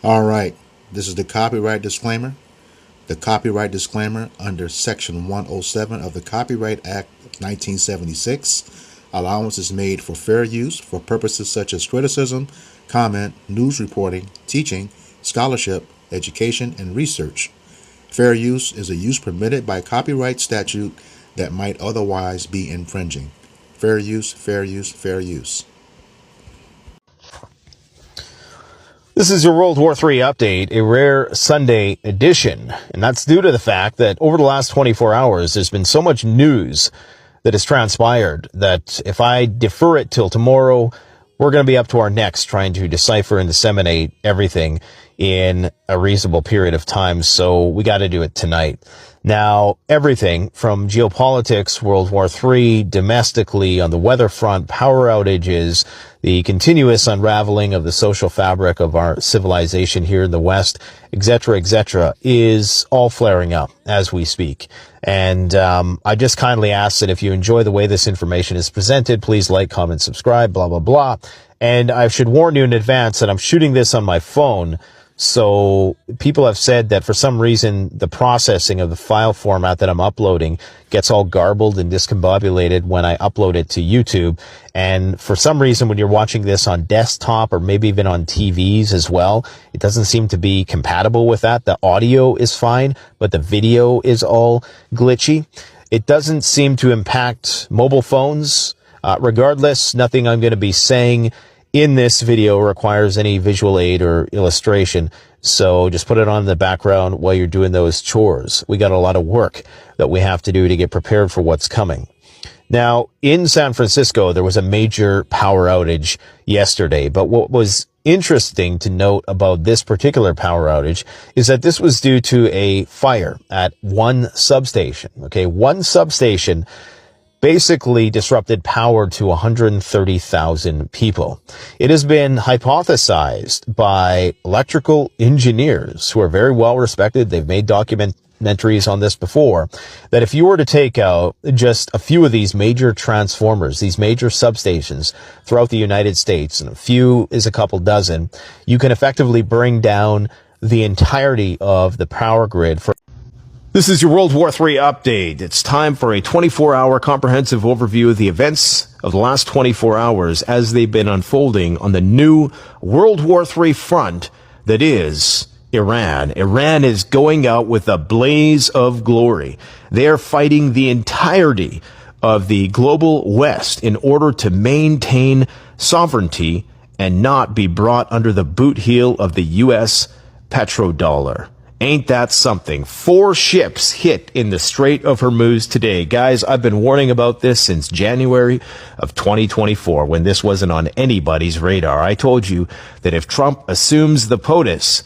All right, this is the copyright disclaimer. The copyright disclaimer under Section 107 of the Copyright Act of 1976. Allowance is made for fair use for purposes such as criticism, comment, news reporting, teaching, scholarship, education, and research. Fair use is a use permitted by copyright statute that might otherwise be infringing. Fair use, fair use, fair use. This is your World War III update, a rare Sunday edition. And that's due to the fact that over the last 24 hours, there's been so much news that has transpired that if I defer it till tomorrow, we're going to be up to our necks trying to decipher and disseminate everything in a reasonable period of time. So we got to do it tonight. Now, everything from geopolitics, World War III, domestically, on the weather front, power outages, the continuous unraveling of the social fabric of our civilization here in the West, etc., is all flaring up as we speak. And I just kindly ask that if you enjoy the way this information is presented, please like, comment, subscribe, blah, blah, blah. And I should warn you in advance that I'm shooting this on my phone. So people have said that for some reason, the processing of the file format that I'm uploading gets all garbled and discombobulated when I upload it to YouTube. And for some reason, when you're watching this on desktop or maybe even on TVs as well, it doesn't seem to be compatible with that. The audio is fine, but the video is all glitchy. It doesn't seem to impact mobile phones. Regardless, nothing I'm going to be saying in this video requires any visual aid or illustration, so just put it on the background while you're doing those chores. We got a lot of work that we have to do to get prepared for what's coming. Now, in San Francisco, there was a major power outage yesterday, but what was interesting to note about this particular power outage is that this was due to a fire at one substation. Okay, one substation basically disrupted power to 130,000 people. It has been hypothesized by electrical engineers who are very well respected. They've made documentaries on this before, that if you were to take out just a few of these major transformers, these major substations throughout the United States, and a few is a couple dozen, you can effectively bring down the entirety of the power grid for. This is your World War III update. It's time for a 24-hour comprehensive overview of the events of the last 24 hours as they've been unfolding on the new World War III front that is Iran. Iran is going out with a blaze of glory. They are fighting the entirety of the global West in order to maintain sovereignty and not be brought under the boot heel of the U.S. petrodollar. Ain't that something? 4 ships hit in the Strait of Hormuz today. Guys, I've been warning about this since January of 2024 when this wasn't on anybody's radar. I told you that if Trump assumes the POTUS,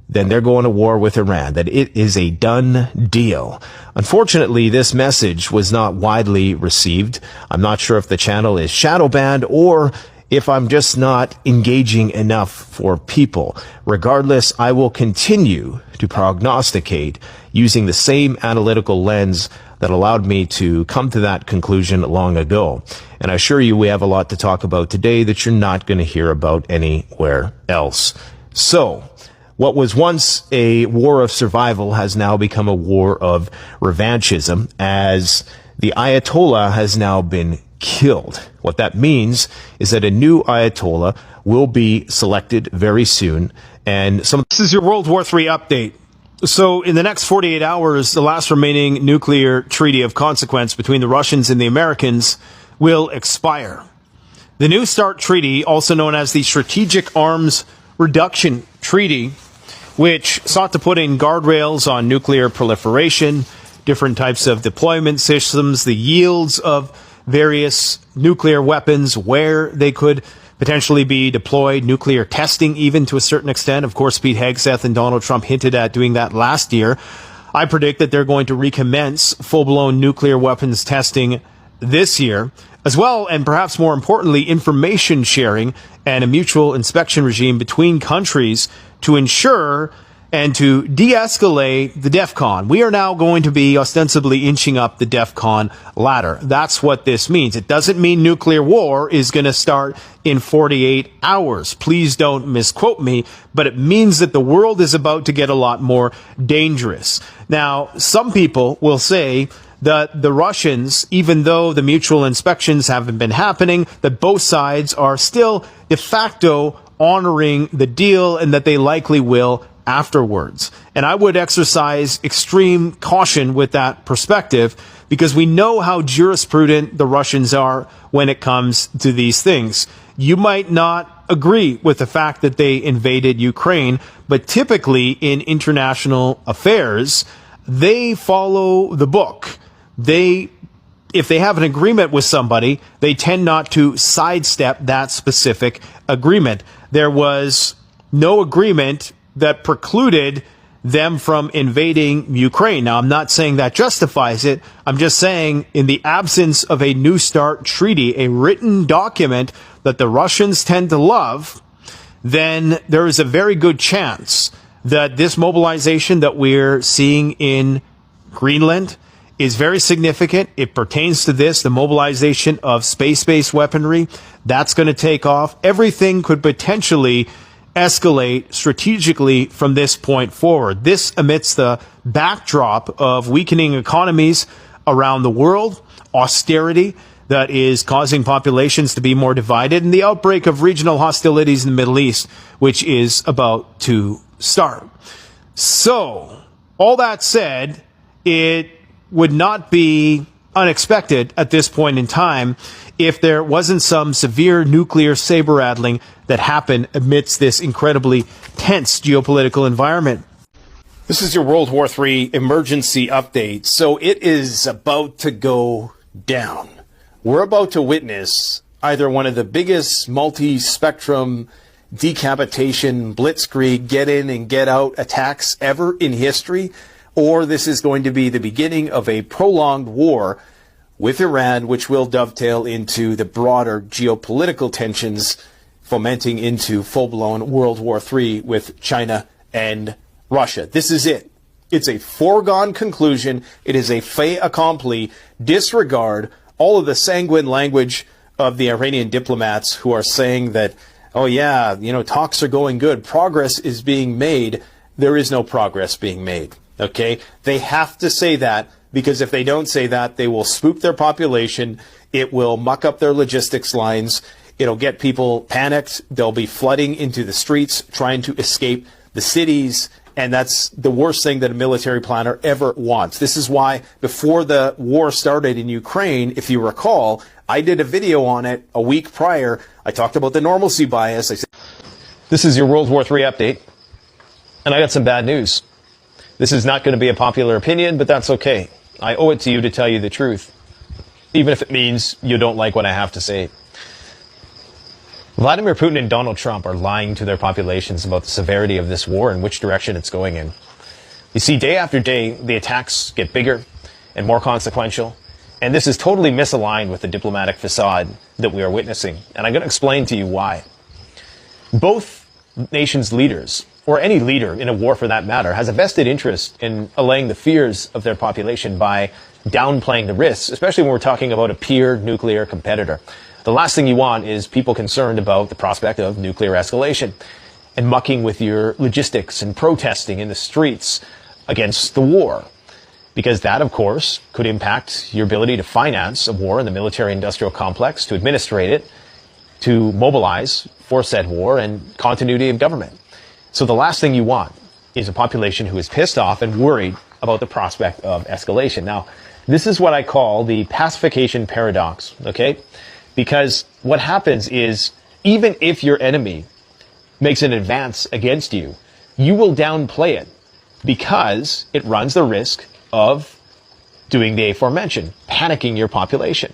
then they're going to war with Iran, that it is a done deal. Unfortunately, this message was not widely received. I'm not sure if the channel is shadow banned or if I'm just not engaging enough for people. Regardless, I will continue to prognosticate using the same analytical lens that allowed me to come to that conclusion long ago. And I assure you we have a lot to talk about today that you're not going to hear about anywhere else. So, what was once a war of survival has now become a war of revanchism as the Ayatollah has now been killed. What that means is that a new Ayatollah will be selected very soon. And this is your World War III update. So in the next 48 hours, the last remaining nuclear treaty of consequence between the Russians and the Americans will expire. The New START Treaty, also known as the Strategic Arms Reduction Treaty, which sought to put in guardrails on nuclear proliferation, different types of deployment systems, the yields of various nuclear weapons, where they could potentially be deployed, nuclear testing even to a certain extent. Of course, Pete Hegseth and Donald Trump hinted at doing that last year. I predict that they're going to recommence full-blown nuclear weapons testing this year, as well, and perhaps more importantly, information sharing and a mutual inspection regime between countries to ensure and to de-escalate the DEFCON. We are now going to be ostensibly inching up the DEFCON ladder. That's what this means. It doesn't mean nuclear war is going to start in 48 hours. Please don't misquote me, but it means that the world is about to get a lot more dangerous. Now, some people will say that the Russians, even though the mutual inspections haven't been happening, that both sides are still de facto honoring the deal and that they likely will afterwards. And I would exercise extreme caution with that perspective because we know how jurisprudent the Russians are when it comes to these things. You might not agree with the fact that they invaded Ukraine, but typically in international affairs, they follow the book. If they have an agreement with somebody, they tend not to sidestep that specific agreement. There was no agreement that precluded them from invading Ukraine. Now, I'm not saying that justifies it. I'm just saying in the absence of a New START treaty, a written document that the Russians tend to love, then there is a very good chance that this mobilization that we're seeing in Greenland is very significant. It pertains to this, the mobilization of space-based weaponry. That's going to take off. Everything could potentially escalate strategically from this point forward. This amidst the backdrop of weakening economies around the world, austerity that is causing populations to be more divided, and the outbreak of regional hostilities in the Middle East, which is about to start. So, all that said, it would not be unexpected at this point in time if there wasn't some severe nuclear saber-rattling that happened amidst this incredibly tense geopolitical environment. This is your World War III emergency update. So it is about to go down. We're about to witness either one of the biggest multi-spectrum decapitation, blitzkrieg, get in and get out attacks ever in history, or this is going to be the beginning of a prolonged war with Iran, which will dovetail into the broader geopolitical tensions fomenting into full-blown World War III with China and Russia. This is it. It's a foregone conclusion. It is a fait accompli. Disregard all of the sanguine language of the Iranian diplomats who are saying that, oh yeah, talks are going good. Progress is being made. There is no progress being made. Okay? They have to say that, because if they don't say that, they will spook their population. It will muck up their logistics lines. It'll get people panicked. They'll be flooding into the streets, trying to escape the cities. And that's the worst thing that a military planner ever wants. This is why before the war started in Ukraine, if you recall, I did a video on it a week prior. I talked about the normalcy bias. I said, this is your World War III update. And I got some bad news. This is not going to be a popular opinion, but that's okay. I owe it to you to tell you the truth, even if it means you don't like what I have to say. Vladimir Putin and Donald Trump are lying to their populations about the severity of this war and which direction it's going in. You see, day after day, the attacks get bigger and more consequential, and this is totally misaligned with the diplomatic facade that we are witnessing, and I'm going to explain to you why. Both nations' leaders, or any leader in a war for that matter, has a vested interest in allaying the fears of their population by downplaying the risks, especially when we're talking about a peer nuclear competitor. The last thing you want is people concerned about the prospect of nuclear escalation and mucking with your logistics and protesting in the streets against the war. Because that, of course, could impact your ability to finance a war in the military-industrial complex, to administrate it, to mobilize for said war, and continuity of government. So the last thing you want is a population who is pissed off and worried about the prospect of escalation. Now, this is what I call the pacification paradox, okay? Because what happens is, even if your enemy makes an advance against you, you will downplay it because it runs the risk of doing the aforementioned, panicking your population.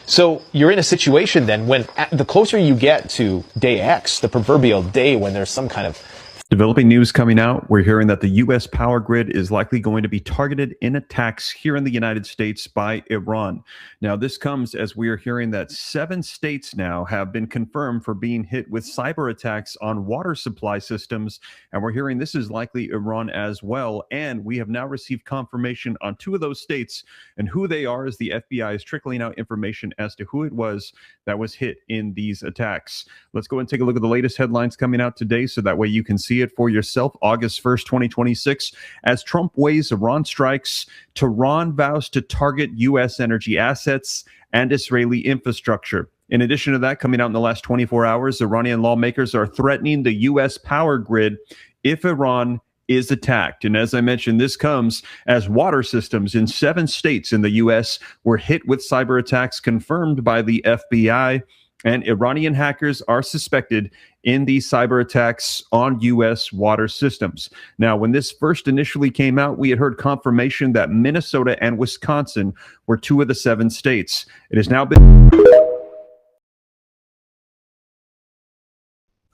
So you're in a situation then when the closer you get to day X, the proverbial day when there's some kind of Developing news coming out. We're hearing that the U.S. power grid is likely going to be targeted in attacks here in the United States by Iran. Now, this comes as we are hearing that 7 states now have been confirmed for being hit with cyber attacks on water supply systems. And we're hearing this is likely Iran as well. And we have now received confirmation on 2 of those states, and who they are as the FBI is trickling out information as to who it was that was hit in these attacks. Let's go and take a look at the latest headlines coming out today so that way you can see it for yourself. August 1st, 2026, as Trump weighs Iran strikes, Tehran vows to target U.S. energy assets and Israeli infrastructure. In addition to that, coming out in the last 24 hours, Iranian lawmakers are threatening the U.S. power grid if Iran is attacked. And as I mentioned, this comes as water systems in 7 states in the U.S. were hit with cyber attacks confirmed by the FBI. And Iranian hackers are suspected in these cyber attacks on U.S. water systems. Now, when this first initially came out, we had heard confirmation that Minnesota and Wisconsin were 2 of the 7 states. It has now been...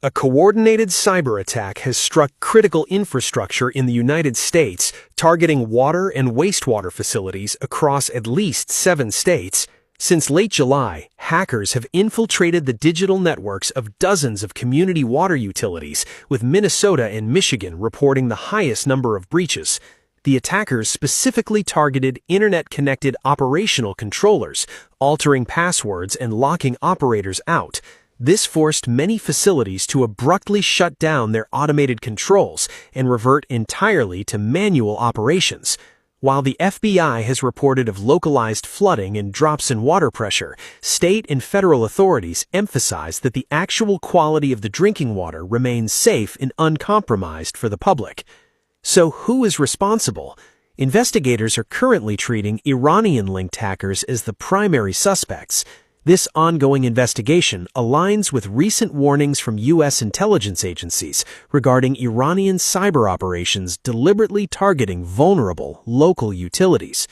A coordinated cyber attack has struck critical infrastructure in the United States, targeting water and wastewater facilities across at least 7 states. Since late July, hackers have infiltrated the digital networks of dozens of community water utilities, with Minnesota and Michigan reporting the highest number of breaches. The attackers specifically targeted internet-connected operational controllers, altering passwords and locking operators out. This forced many facilities to abruptly shut down their automated controls and revert entirely to manual operations. While the FBI has reported of localized flooding and drops in water pressure, state and federal authorities emphasize that the actual quality of the drinking water remains safe and uncompromised for the public. So who is responsible? Investigators are currently treating Iranian-linked hackers as the primary suspects. This ongoing investigation aligns with recent warnings from U.S. intelligence agencies regarding Iranian cyber operations deliberately targeting vulnerable local utilities.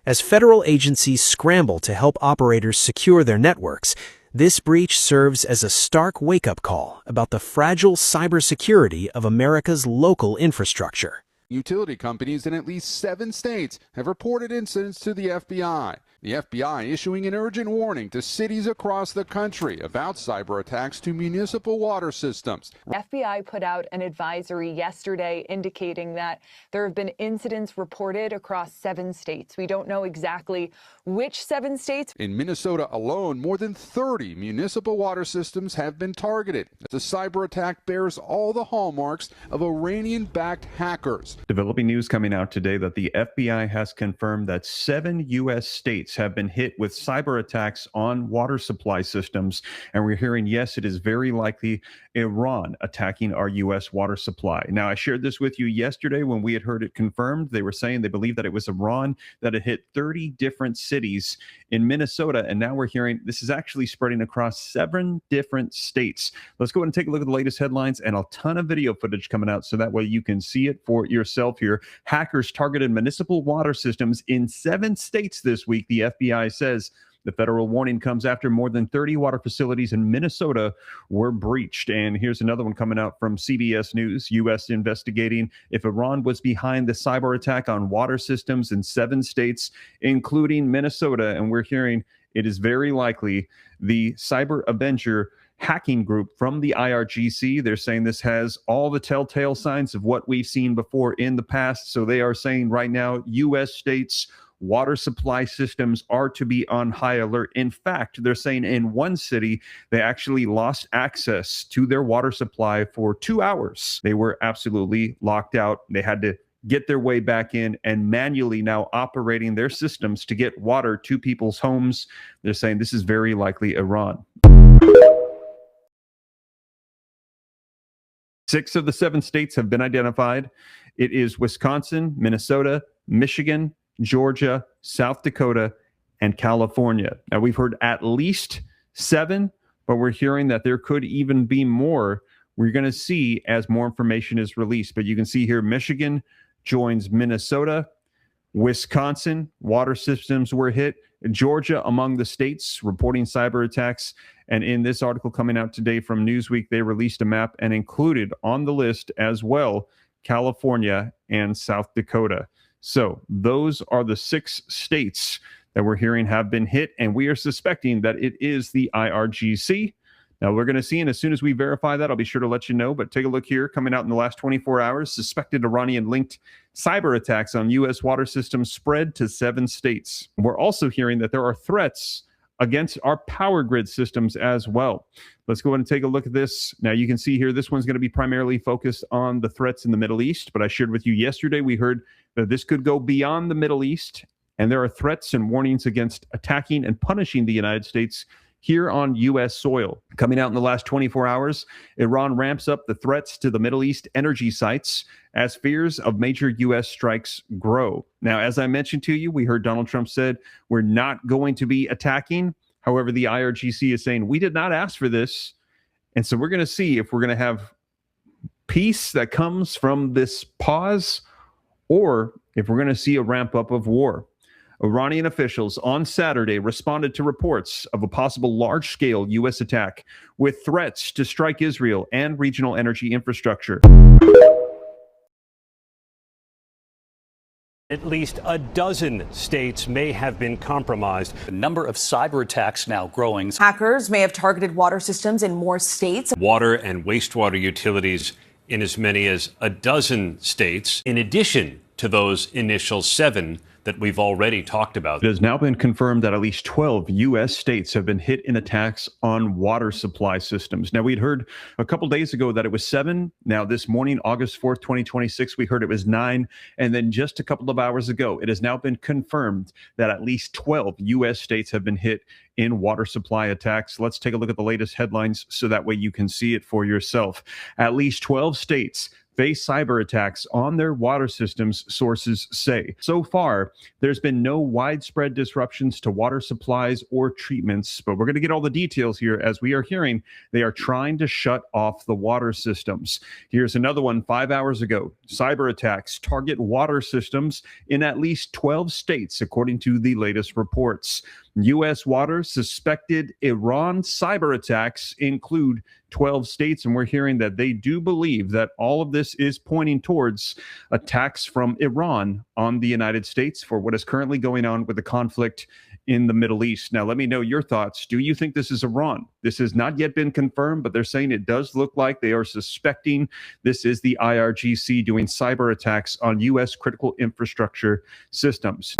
As federal agencies scramble to help operators secure their networks, this breach serves as a stark wake-up call about the fragile cybersecurity of America's local infrastructure. Utility companies in at least 7 states have reported incidents to the FBI. The FBI issuing an urgent warning to cities across the country about cyber attacks to municipal water systems. FBI put out an advisory yesterday indicating that there have been incidents reported across 7 states. We don't know exactly which 7 states. In Minnesota alone, more than 30 municipal water systems have been targeted. The cyber attack bears all the hallmarks of Iranian-backed hackers. Developing news coming out today that the FBI has confirmed that 7 U.S. states have been hit with cyber attacks on water supply systems. And we're hearing, yes, it is very likely Iran attacking our U.S. water supply. Now, I shared this with you yesterday when we had heard it confirmed. They were saying they believe that it was Iran that had hit 30 different cities in Minnesota. And now we're hearing this is actually spreading across 7 different states. Let's go ahead and take a look at the latest headlines and a ton of video footage coming out so that way you can see it for yourself here. Hackers targeted municipal water systems in 7 states this week, the FBI says. The federal warning comes after more than 30 water facilities in Minnesota were breached. And here's another one coming out from CBS News. U.S. investigating if Iran was behind the cyber attack on water systems in 7 states, including Minnesota. And we're hearing it is very likely the Cyber Avenger hacking group from the IRGC. They're saying this has all the telltale signs of what we've seen before in the past. So they are saying right now, U.S. states water supply systems are to be on high alert. In fact, they're saying in one city, they actually lost access to their water supply for 2 hours. They were absolutely locked out. They had to get their way back in and manually now operating their systems to get water to people's homes. They're saying this is very likely Iran. 6 of the 7 states have been identified. It is Wisconsin, Minnesota, Michigan, Georgia, South Dakota, and California. Now, we've heard at least 7, but we're hearing that there could even be more. We're going to see as more information is released. But you can see here, Michigan joins Minnesota, Wisconsin, water systems were hit. Georgia, among the states reporting cyber attacks. And in this article coming out today from Newsweek, they released a map and included on the list as well California and South Dakota. So those are the 6 states that we're hearing have been hit, and we are suspecting that it is the IRGC. Now, we're going to see, and as soon as we verify that, I'll be sure to let you know. But take a look here, coming out in the last 24 hours, suspected Iranian-linked cyber attacks on U.S. water systems spread to 7 states. We're also hearing that there are threats against our power grid systems as well. Let's go ahead and take a look at this. Now, you can see here, this one's going to be primarily focused on the threats in the Middle East, but I shared with you yesterday, we heard that this could go beyond the Middle East, and there are threats and warnings against attacking and punishing the United States here on U.S. soil. Coming out in the last 24 hours, Iran ramps up the threats to the Middle East energy sites as fears of major U.S. strikes grow. Now, as I mentioned to you, we heard Donald Trump said, we're not going to be attacking. However, the IRGC is saying, we did not ask for this. And so we're going to see if we're going to have peace that comes from this pause, or if we're going to see a ramp up of war. Iranian officials on Saturday responded to reports of a possible large-scale U.S. attack with threats to strike Israel and regional energy infrastructure. At least a dozen states may have been compromised. The number of cyber attacks now growing. Hackers may have targeted water systems in more states. Water and wastewater utilities in as many as a dozen states, in addition to those initial 7 that we've already talked about. It has now been confirmed that at least 12 U.S. states have been hit in attacks on water supply systems. Now, we'd heard a couple days ago that it was 7. Now, this morning, August 4th, 2026, we heard it was 9. And then just a couple of hours ago, it has now been confirmed that at least 12 U.S. states have been hit in water supply attacks. Let's take a look at the latest headlines so that way you can see it for yourself. At least 12 states face cyber attacks on their water systems, sources say. So far, there's been no widespread disruptions to water supplies or treatments, but we're going to get all the details here. As we are hearing, they are trying to shut off the water systems. Here's another one 5 hours ago. Cyber attacks target water systems in at least 12 states, according to the latest reports. U.S. water suspected Iran cyber attacks include 12 states, and we're hearing that they do believe that all of this is pointing towards attacks from Iran on the United States for what is currently going on with the conflict in the Middle East. Now, let me know your thoughts. Do you think this is Iran? This has not yet been confirmed, but they're saying it does look like they are suspecting this is the IRGC doing cyber attacks on U.S. critical infrastructure systems.